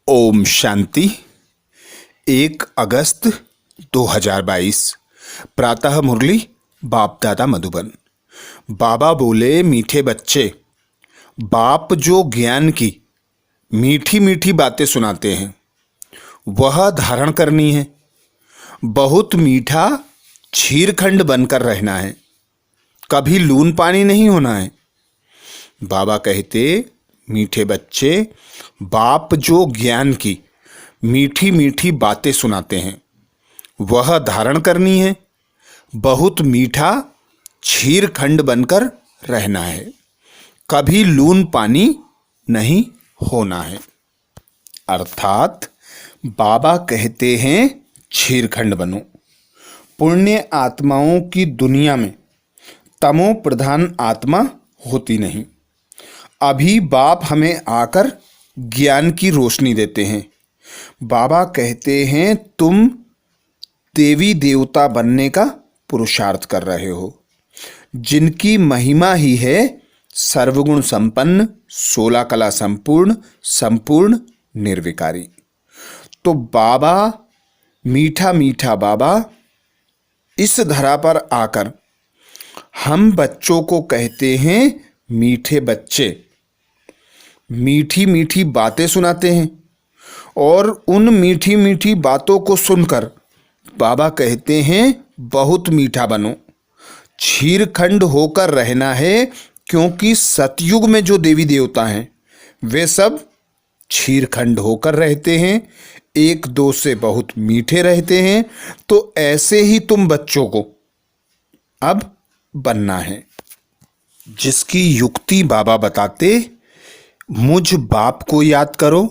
ओम शांति। 1 अगस्त 2022 प्रातः मुरली बाप दादा मधुबन। बाबा बोले, मीठे बच्चे, बाप जो ज्ञान की मीठी मीठी बातें सुनाते हैं वह धारण करनी है। बहुत मीठा छीरखंड बनकर रहना है, कभी लून पानी नहीं होना है। बाबा कहते, मीठे बच्चे, बाप जो ज्ञान की मीठी मीठी बातें सुनाते हैं वह धारण करनी है। बहुत मीठा छीरखंड बनकर रहना है, कभी लून पानी नहीं होना है। अर्थात बाबा कहते हैं छीरखंड बनो। पुण्य आत्माओं की दुनिया में तमो प्रधान आत्मा होती नहीं। अभी बाप हमें आकर ज्ञान की रोशनी देते हैं। बाबा कहते हैं तुम देवी देवता बनने का पुरुषार्थ कर रहे हो, जिनकी महिमा ही है सर्वगुण संपन्न, 16 कला संपूर्ण, संपूर्ण निर्विकारी। तो बाबा, मीठा मीठा बाबा इस धरा पर आकर हम बच्चों को कहते हैं मीठे बच्चे। मीठी मीठी बातें सुनाते हैं और उन मीठी मीठी बातों को सुनकर बाबा कहते हैं बहुत मीठा बनो, छीरखंड होकर रहना है। क्योंकि सतयुग में जो देवी देवता हैं वे सब छीरखंड होकर रहते हैं, एक दो से बहुत मीठे रहते हैं। तो ऐसे ही तुम बच्चों को अब बनना है। जिसकी युक्ति बाबा बताते, मुझ बाप को याद करो,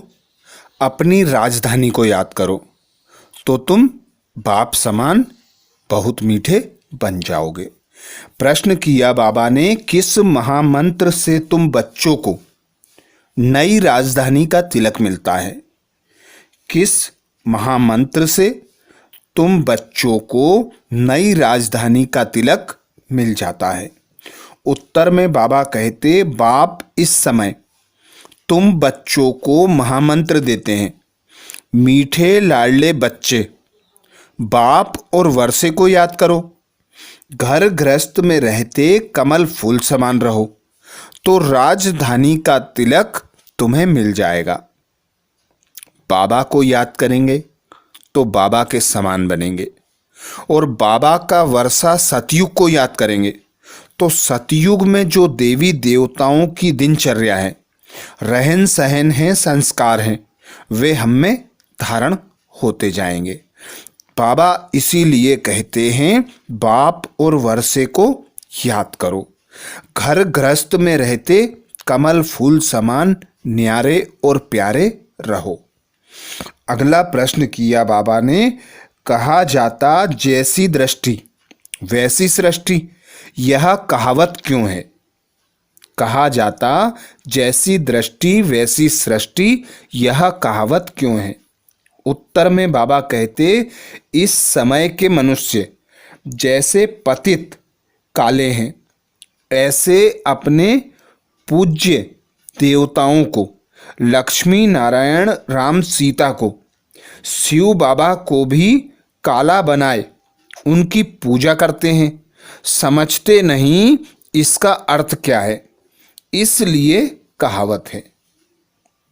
अपनी राजधानी को याद करो, तो तुम बाप समान बहुत मीठे बन जाओगे। प्रश्न किया बाबा ने, किस महामंत्र से तुम बच्चों को नई राजधानी का तिलक मिलता है? किस महामंत्र से तुम बच्चों को नई राजधानी का तिलक मिल जाता है? उत्तर में बाबा कहते, बाप इस समय तुम बच्चों को महामंत्र देते हैं। मीठे लाडले बच्चे, बाप और वर्षे को याद करो। घर गृहस्थ में रहते कमल फूल समान रहो, तो राजधानी का तिलक तुम्हें मिल जाएगा। बाबा को याद करेंगे तो बाबा के समान बनेंगे, और बाबा का वर्षा सतयुग को याद करेंगे तो सतयुग में जो देवी देवताओं की दिनचर्या है, रहन सहन है, संस्कार हैं, वे हम में धारण होते जाएंगे। बाबा इसीलिए कहते हैं बाप और वर्षे को याद करो। घर गृहस्थ में रहते कमल फूल समान न्यारे और प्यारे रहो। अगला प्रश्न किया बाबा ने, कहा जाता जैसी दृष्टि वैसी सृष्टि, यह कहावत क्यों है? कहा जाता जैसी दृष्टि वैसी सृष्टि, यह कहावत क्यों है? उत्तर में बाबा कहते, इस समय के मनुष्य जैसे पतित काले हैं, ऐसे अपने पूज्य देवताओं को, लक्ष्मी नारायण राम सीता को, शिव बाबा को भी काला बनाए उनकी पूजा करते हैं। समझते नहीं इसका अर्थ क्या है, इसलिए कहावत है।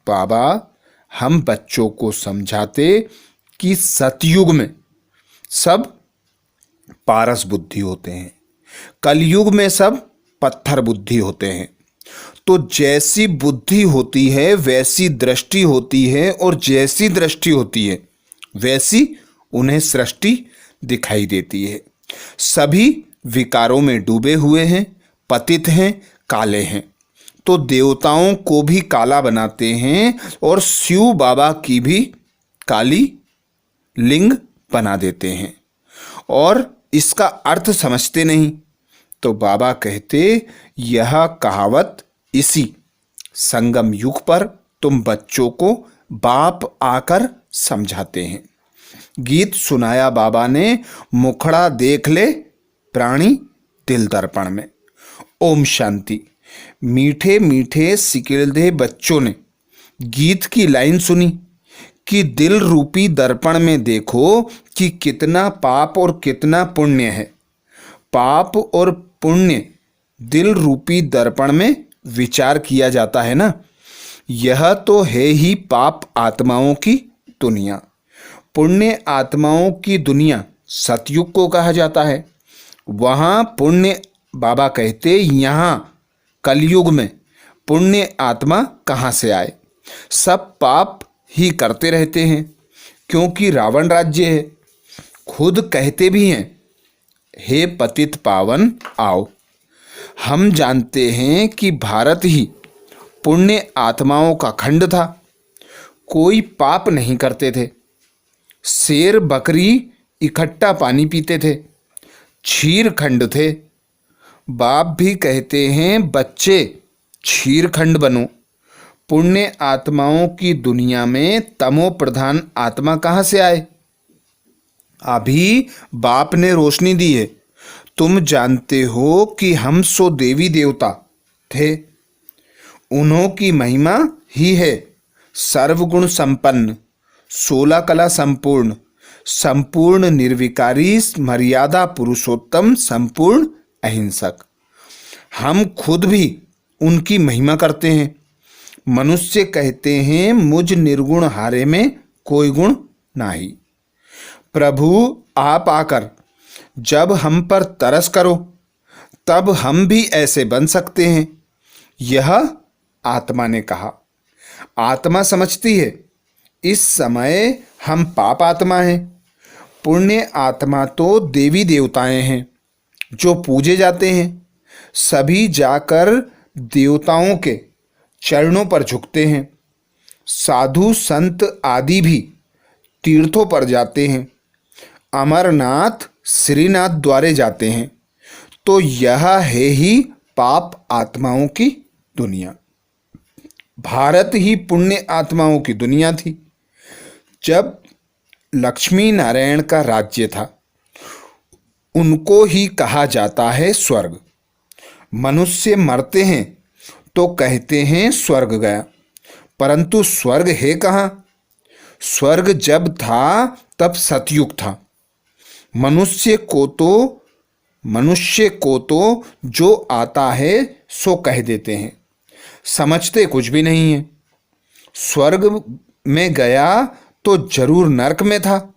बाबा हम बच्चों को समझाते कि सतयुग में सब पारस बुद्धि होते हैं, कलयुग में सब पत्थर बुद्धि होते हैं। तो जैसी बुद्धि होती है वैसी दृष्टि होती है, और जैसी दृष्टि होती है वैसी उन्हें सृष्टि दिखाई देती है। सभी विकारों में डूबे हुए हैं, पतित हैं, काले हैं। तो देवताओं को भी काला बनाते हैं और शिव बाबा की भी काली लिंग बना देते हैं, और इसका अर्थ समझते नहीं। तो बाबा कहते, यह कहावत इसी संगम युग पर तुम बच्चों को बाप आकर समझाते हैं। गीत सुनाया बाबा ने, मुखड़ा देख ले प्राणी दिल दर्पण में। ओम शांति। मीठे मीठे सिकिलदे बच्चों ने गीत की लाइन सुनी, कि दिल रूपी दर्पण में देखो कि कितना पाप और कितना पुण्य है। पाप और पुण्य दिल रूपी दर्पण में विचार किया जाता है ना। यह तो है ही पाप आत्माओं की दुनिया। पुण्य आत्माओं की दुनिया सतयुग को कहा जाता है। वहाँ पुण्य, बाबा कहते यहाँ कलयुग में पुण्य आत्मा कहाँ से आए। सब पाप ही करते रहते हैं, क्योंकि रावण राज्य है। खुद कहते भी हैं, हे पतित पावन आओ। हम जानते हैं कि भारत ही पुण्य आत्माओं का खंड था। कोई पाप नहीं करते थे। शेर बकरी इकट्ठा पानी पीते थे। क्षीर खंड थे। बाप भी कहते हैं, बच्चे क्षीर खंड बनो। पुण्य आत्माओं की दुनिया में तमो प्रधान आत्मा कहाँ से आए? अभी बाप ने रोशनी दी है। तुम जानते हो कि हम सो देवी देवता थे। उन्हों की महिमा ही है सर्वगुण संपन्न, 16 कला संपूर्ण, संपूर्ण निर्विकारी, मर्यादा पुरुषोत्तम, संपूर्ण अहिंसक। हम खुद भी उनकी महिमा करते हैं। मनुष्य कहते हैं, मुझ निर्गुण हारे में कोई गुण नाही। प्रभु आप आकर जब हम पर तरस करो, तब हम भी ऐसे बन सकते हैं। यह आत्मा ने कहा। आत्मा समझती है इस समय हम पाप आत्मा हैं। पुण्य आत्मा तो देवी देवताएं हैं जो पूजे जाते हैं। सभी जाकर देवताओं के चरणों पर झुकते हैं। साधु संत आदि भी तीर्थों पर जाते हैं। अमरनाथ, श्रीनाथ द्वारे जाते हैं। तो यह है ही पाप आत्माओं की दुनिया। भारत ही पुण्य आत्माओं की दुनिया थी। जब लक्ष्मी नारायण का राज्य था, उनको ही कहा जाता है स्वर्ग। मनुष्य मरते हैं तो कहते हैं स्वर्ग गया, परंतु स्वर्ग है कहाँ? स्वर्ग जब था तब सतयुग था। मनुष्य को तो जो आता है सो कह देते हैं, समझते कुछ भी नहीं है। स्वर्ग में गया तो जरूर नरक में था।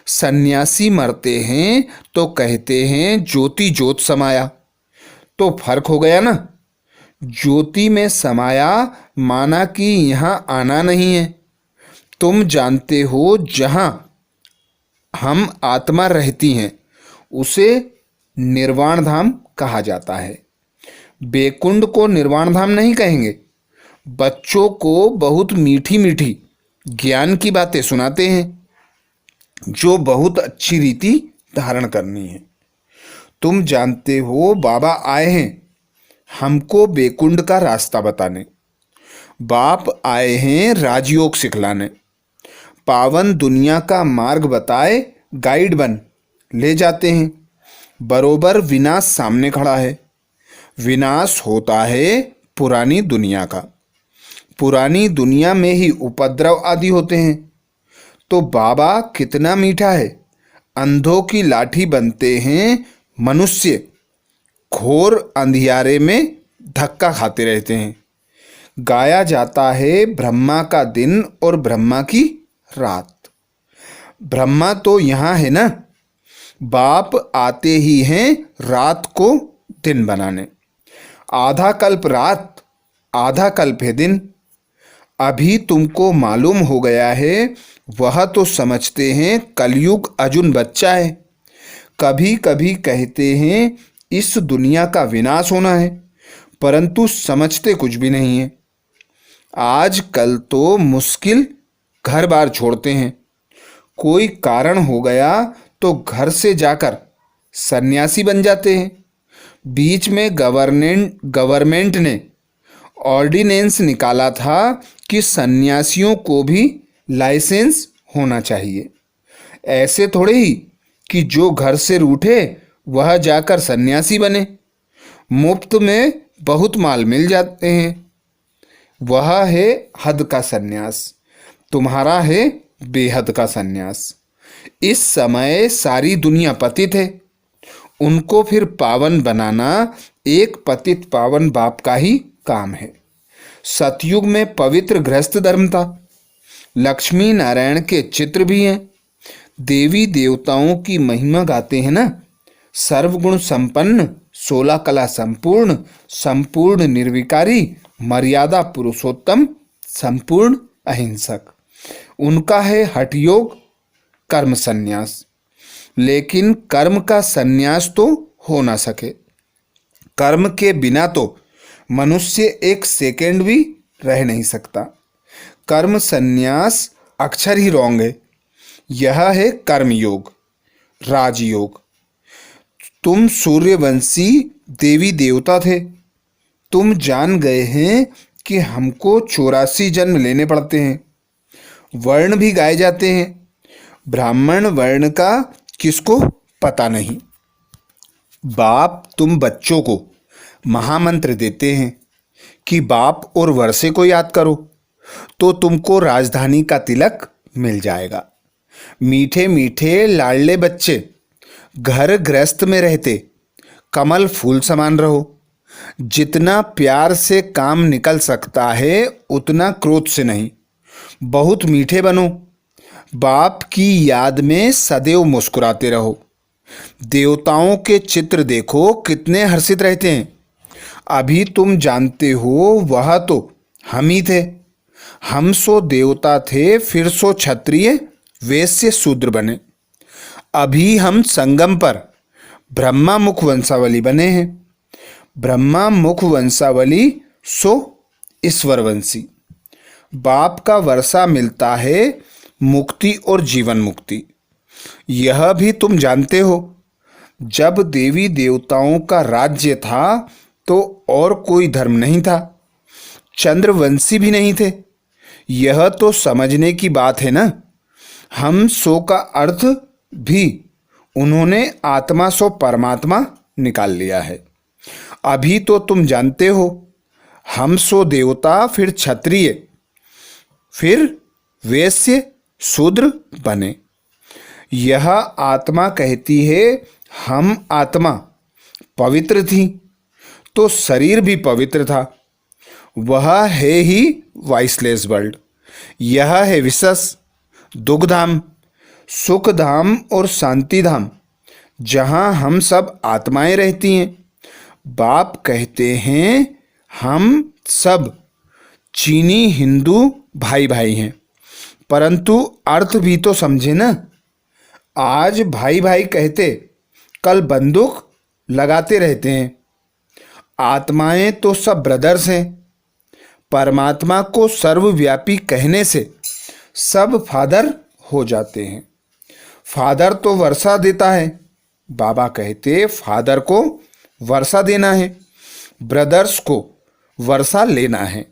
सन्यासी मरते हैं तो कहते हैं ज्योति ज्योत समाया। तो फर्क हो गया ना। ज्योति में समाया माना कि यहाँ आना नहीं है। तुम जानते हो जहाँ हम आत्मा रहती हैं उसे निर्वाण धाम कहा जाता है। बेकुंड को निर्वाण धाम नहीं कहेंगे। बच्चों को बहुत मीठी मीठी ज्ञान की बातें सुनाते हैं जो बहुत अच्छी रीति धारण करनी है। तुम जानते हो बाबा आए हैं हमको बेकुंड का रास्ता बताने। बाप आए हैं राजयोग सिखलाने। पावन दुनिया का मार्ग बताए गाइड बन ले जाते हैं। बरोबर विनाश सामने खड़ा है। विनाश होता है पुरानी दुनिया का। पुरानी दुनिया में ही उपद्रव आदि होते हैं। तो बाबा कितना मीठा है। अंधों की लाठी बनते हैं मनुष्य। घोर अंधियारे में धक्का खाते रहते हैं। गाया जाता है ब्रह्मा का दिन और ब्रह्मा की रात। ब्रह्मा तो यहाँ है ना। बाप आते ही हैं रात को दिन बनाने। आधा कल्प रात, आधा कल्प है दिन। अभी तुमको मालूम हो गया है। वह तो समझते हैं कलयुग अजुन बच्चा है। कभी कभी कहते हैं इस दुनिया का विनाश होना है, परंतु समझते कुछ भी नहीं है। आज कल तो मुश्किल घर बार छोड़ते हैं। कोई कारण हो गया तो घर से जाकर सन्यासी बन जाते हैं। बीच में गवर्नमेंट ने ऑर्डिनेंस निकाला था कि सन्यासियों को भी लाइसेंस होना चाहिए। ऐसे थोड़े ही कि जो घर से रूठे वह जाकर सन्यासी बने। मुफ्त में बहुत माल मिल जाते हैं। वह है हद का सन्यास। तुम्हारा है बेहद का सन्यास। इस समय सारी दुनिया पतित है, उनको फिर पावन बनाना एक पतित पावन बाप का ही काम है। सतयुग में पवित्र गृहस्थ धर्म था। लक्ष्मी नारायण के चित्र भी हैं। देवी देवताओं की महिमा गाते हैं ना। सर्वगुण संपन्न, 16 कला संपूर्ण, संपूर्ण निर्विकारी, मर्यादा पुरुषोत्तम, संपूर्ण अहिंसक। उनका है हठ योग, कर्म संन्यास। लेकिन कर्म का संन्यास तो हो ना सके। कर्म के बिना तो मनुष्य एक सेकेंड भी रह नहीं सकता। कर्म संन्यास अक्षर ही रॉन्ग है। यह है कर्म योग, राजयोग। तुम सूर्यवंशी देवी देवता थे। तुम जान गए हैं कि हमको 84 जन्म लेने पड़ते हैं। वर्ण भी गाए जाते हैं। ब्राह्मण वर्ण का किसको पता नहीं। बाप तुम बच्चों को महामंत्र देते हैं कि बाप और वर्षे को याद करो तो तुमको राजधानी का तिलक मिल जाएगा। मीठे मीठे लाडले बच्चे घर गृहस्थ में रहते कमल फूल समान रहो। जितना प्यार से काम निकल सकता है उतना क्रोध से नहीं। बहुत मीठे बनो। बाप की याद में सदैव मुस्कुराते रहो। देवताओं के चित्र देखो कितने हर्षित रहते हैं। अभी तुम जानते हो वह तो हम ही थे। हम सो देवता थे, फिर सो क्षत्रिय, वैश्य, शूद्र बने। अभी हम संगम पर ब्रह्मा मुख वंशावली बने हैं। ब्रह्मा मुख वंशावली सो ईश्वरवंशी। बाप का वर्षा मिलता है मुक्ति और जीवन मुक्ति। यह भी तुम जानते हो। जब देवी देवताओं का राज्य था तो और कोई धर्म नहीं था, चंद्रवंशी भी नहीं थे। यह तो समझने की बात है ना। हम सो का अर्थ भी उन्होंने आत्मा सो परमात्मा निकाल लिया है। अभी तो तुम जानते हो हम सो देवता, फिर क्षत्रिय, फिर वैश्य, शूद्र बने। यह आत्मा कहती है हम आत्मा पवित्र थी तो शरीर भी पवित्र था। वह है ही वाइसलेस वर्ल्ड। यह है विशेष दुखधाम, सुखधाम और शांतिधाम, जहाँ हम सब आत्माएं रहती हैं। बाप कहते हैं हम सब चीनी हिंदू भाई भाई हैं, परंतु अर्थ भी तो समझे ना। आज भाई भाई कहते कल बंदूक लगाते रहते हैं। आत्माएं तो सब ब्रदर्स हैं। परमात्मा को सर्वव्यापी कहने से सब फादर हो जाते हैं। फादर तो वर्षा देता है। बाबा कहते फादर को वर्षा देना है, ब्रदर्स को वर्षा लेना है।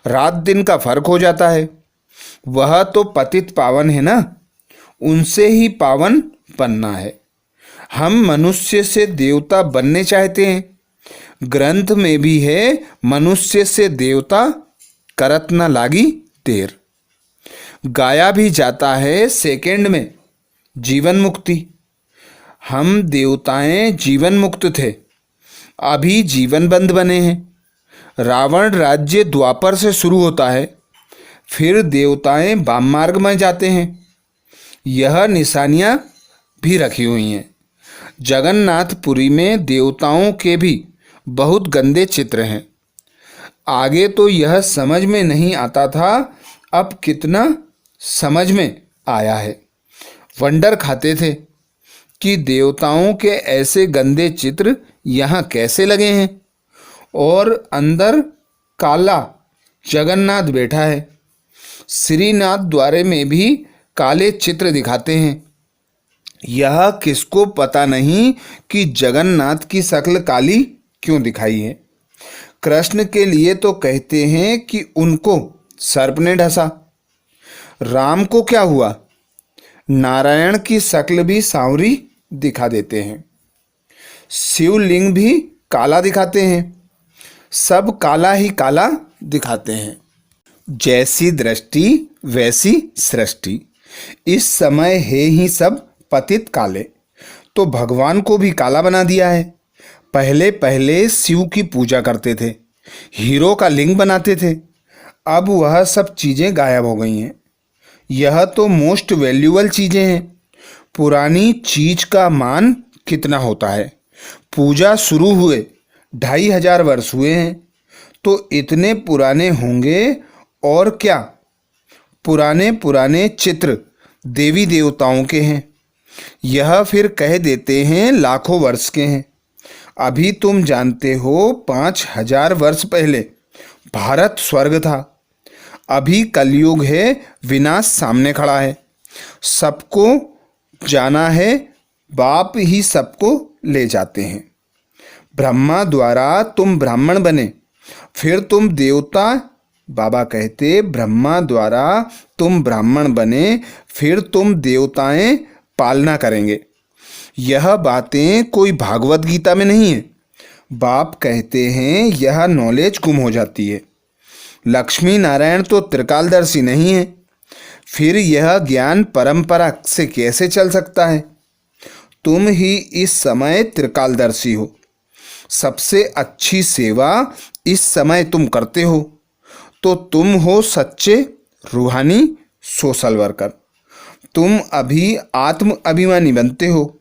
रात दिन का फर्क हो जाता है। वह तो पतित पावन है ना, उनसे ही पावन बनना है। हम मनुष्य से देवता बनने चाहते हैं। ग्रंथ में भी है मनुष्य से देवता करत न लागी देर। गाया भी जाता है सेकंड में जीवन मुक्ति। हम देवताएं जीवन मुक्त थे, अभी जीवन बंद बने हैं। रावण राज्य द्वापर से शुरू होता है, फिर देवताएं वाम मार्ग में जाते हैं। यह निशानियां भी रखी हुई हैं। जगन्नाथपुरी में देवताओं के भी बहुत गंदे चित्र हैं। आगे तो यह समझ में नहीं आता था, अब कितना समझ में आया है। वंडर खाते थे कि देवताओं के ऐसे गंदे चित्र यहाँ कैसे लगे हैं, और अंदर काला जगन्नाथ बैठा है। श्रीनाथ द्वारे में भी काले चित्र दिखाते हैं। यह किसको पता नहीं कि जगन्नाथ की शक्ल काली क्यों दिखाई है। कृष्ण के लिए तो कहते हैं कि उनको सर्प ने ढसा। राम को क्या हुआ? नारायण की शक्ल भी सांवरी दिखा देते हैं। शिवलिंग भी काला दिखाते हैं। सब काला ही काला दिखाते हैं। जैसी दृष्टि वैसी सृष्टि। इस समय है ही सब पतित काले, तो भगवान को भी काला बना दिया है। पहले पहले शिव की पूजा करते थे, हीरो का लिंग बनाते थे, अब वह सब चीज़ें गायब हो गई हैं। यह तो मोस्ट वैल्यूएबल चीज़ें हैं। पुरानी चीज का मान कितना होता है? पूजा शुरू हुए 2500 वर्ष हुए हैं, तो इतने पुराने होंगे। और क्या पुराने पुराने चित्र देवी देवताओं के हैं, यह फिर कह देते हैं लाखों वर्ष के हैं। अभी तुम जानते हो 5000 वर्ष पहले भारत स्वर्ग था। अभी कलयुग है, विनाश सामने खड़ा है। सबको जाना है, बाप ही सबको ले जाते हैं। ब्रह्मा द्वारा तुम ब्राह्मण बने, फिर तुम देवता। बाबा कहते ब्रह्मा द्वारा तुम ब्राह्मण बने, फिर तुम देवताएं पालना करेंगे। यह बातें कोई भागवत गीता में नहीं है। बाप कहते हैं यह नॉलेज गुम हो जाती है। लक्ष्मी नारायण तो त्रिकालदर्शी नहीं है, फिर यह ज्ञान परंपरा से कैसे चल सकता है? तुम ही इस समय त्रिकालदर्शी हो। सबसे अच्छी सेवा इस समय तुम करते हो, तो तुम हो सच्चे रूहानी सोशल वर्कर। तुम अभी आत्म अभिमानी बनते हो।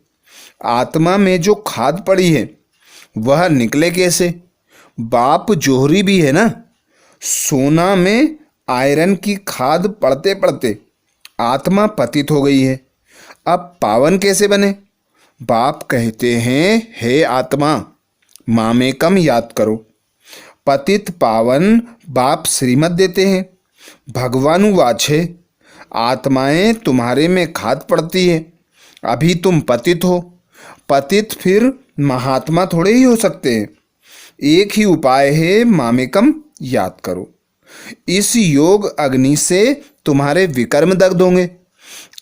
आत्मा में जो खाद पड़ी है वह निकले कैसे? बाप जोहरी भी है ना। सोना में आयरन की खाद पड़ते पड़ते आत्मा पतित हो गई है, अब पावन कैसे बने? बाप कहते हैं हे आत्मा, मामेकम याद करो। पतित पावन बाप श्रीमत देते हैं। भगवानुवाच है, आत्माएं तुम्हारे में खाद पड़ती है, अभी तुम पतित हो। पतित फिर महात्मा थोड़े ही हो सकते हैं। एक ही उपाय है, मामेकम याद करो। इस योग अग्नि से तुम्हारे विकर्म दग्ध होंगे।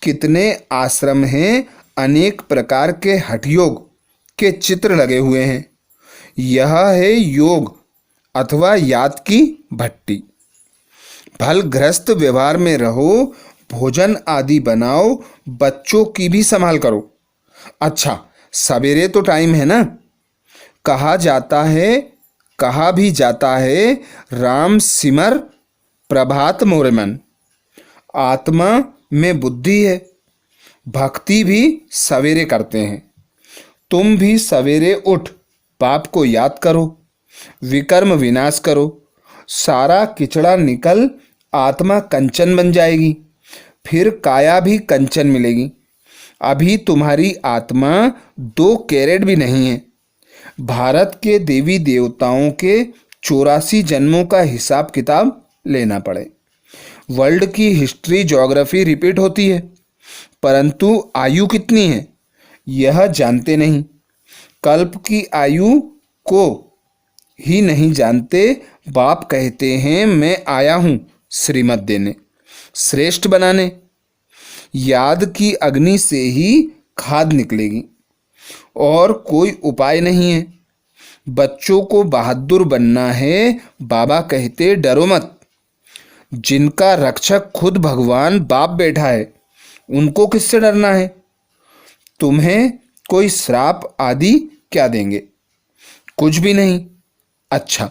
कितने आश्रम हैं, अनेक प्रकार के हठ योग के चित्र लगे हुए हैं। यह है योग अथवा याद की भट्टी। फलग्रस्त व्यवहार में रहो, भोजन आदि बनाओ, बच्चों की भी संभाल करो। अच्छा, सवेरे तो टाइम है ना। कहा भी जाता है राम सिमर प्रभात मोरे मन। आत्मा में बुद्धि है, भक्ति भी सवेरे करते हैं। तुम भी सवेरे उठ पाप को याद करो, विकर्म विनाश करो। सारा किचड़ा निकल आत्मा कंचन बन जाएगी, फिर काया भी कंचन मिलेगी। अभी तुम्हारी आत्मा 2 कैरेट भी नहीं है। भारत के देवी देवताओं के 84 जन्मों का हिसाब किताब लेना पड़े। वर्ल्ड की हिस्ट्री ज्योग्राफी रिपीट होती है, परंतु आयु कितनी है यह जानते नहीं। कल्प की आयु को ही नहीं जानते। बाप कहते हैं मैं आया हूँ श्रीमत देने, श्रेष्ठ बनाने। याद की अग्नि से ही खाद निकलेगी, और कोई उपाय नहीं है। बच्चों को बहादुर बनना है। बाबा कहते डरो मत। जिनका रक्षक खुद भगवान बाप बैठा है, उनको किससे डरना है? तुम्हें कोई श्राप आदि क्या देंगे? कुछ भी नहीं। अच्छा,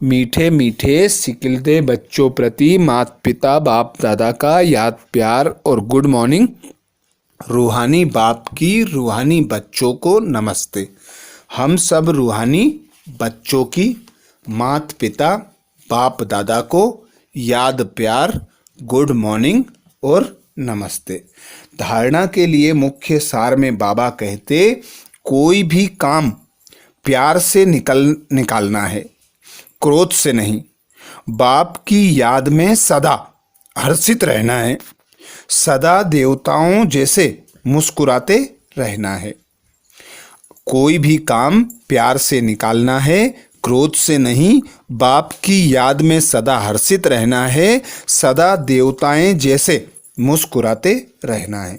मीठे मीठे सिकिलते बच्चों प्रति माता पिता बाप दादा का याद प्यार और गुड मॉर्निंग। रूहानी बाप की रूहानी बच्चों को नमस्ते। हम सब रूहानी बच्चों की माता पिता बाप दादा को याद प्यार गुड मॉर्निंग और नमस्ते। धारणा के लिए मुख्य सार में बाबा कहते कोई भी काम प्यार से निकालना है, क्रोध से नहीं। बाप की याद में सदा हर्षित रहना है, सदा देवताओं जैसे मुस्कुराते रहना है। कोई भी काम प्यार से निकालना है, क्रोध से नहीं। बाप की याद में सदा हर्षित रहना है, सदा देवताएं जैसे मुस्कुराते रहना है।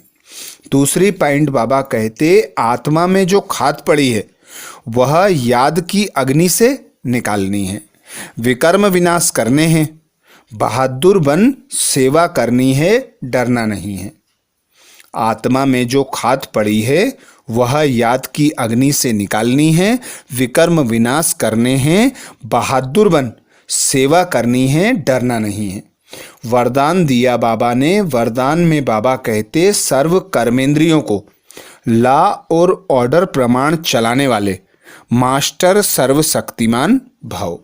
दूसरी पॉइंट बाबा कहते आत्मा में जो खाद पड़ी है वह याद की अग्नि से निकालनी है। विकर्म विनाश करने हैं। बहादुर बन सेवा करनी है, डरना नहीं है। आत्मा में जो खाद पड़ी है वह याद की अग्नि से निकालनी है, विकर्म विनाश करने हैं, बहादुर बन सेवा करनी है, डरना नहीं है। वरदान दिया बाबा ने। वरदान में बाबा कहते सर्व कर्मेंद्रियों को लॉ और ऑर्डर प्रमाण चलाने वाले मास्टर सर्वशक्तिमान भव।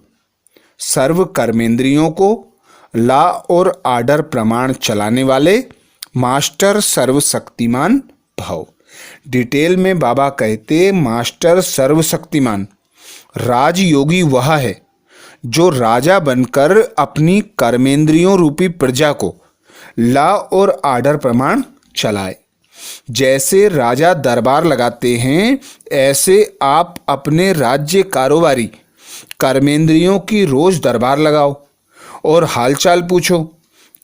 सर्व कर्मेंद्रियों को लॉ और ऑर्डर प्रमाण चलाने वाले मास्टर सर्वशक्तिमान भव। डिटेल में बाबा कहते मास्टर सर्वशक्तिमान राजयोगी वह है जो राजा बनकर अपनी कर्मेंद्रियों रूपी प्रजा को लॉ और ऑर्डर प्रमाण चलाए। जैसे राजा दरबार लगाते हैं ऐसे आप अपने राज्य कारोबारी कर्मेंद्रियों की रोज दरबार लगाओ और हालचाल पूछो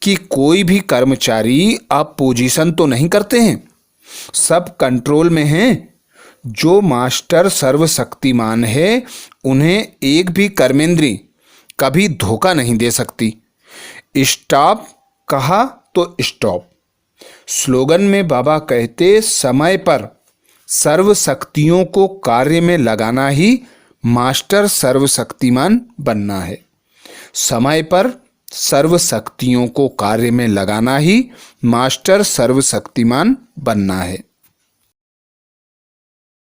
कि कोई भी कर्मचारी अपोजिशन तो नहीं करते हैं, सब कंट्रोल में हैं। जो मास्टर सर्वशक्तिमान है उन्हें एक भी कर्मेंद्री कभी धोखा नहीं दे सकती। स्टॉप कहा तो स्टॉप। स्लोगन में बाबा कहते समय पर सर्व शक्तियों को कार्य में लगाना ही मास्टर सर्वशक्तिमान बनना है। समय पर सर्व शक्तियों को कार्य में लगाना ही मास्टर सर्वशक्तिमान बनना है।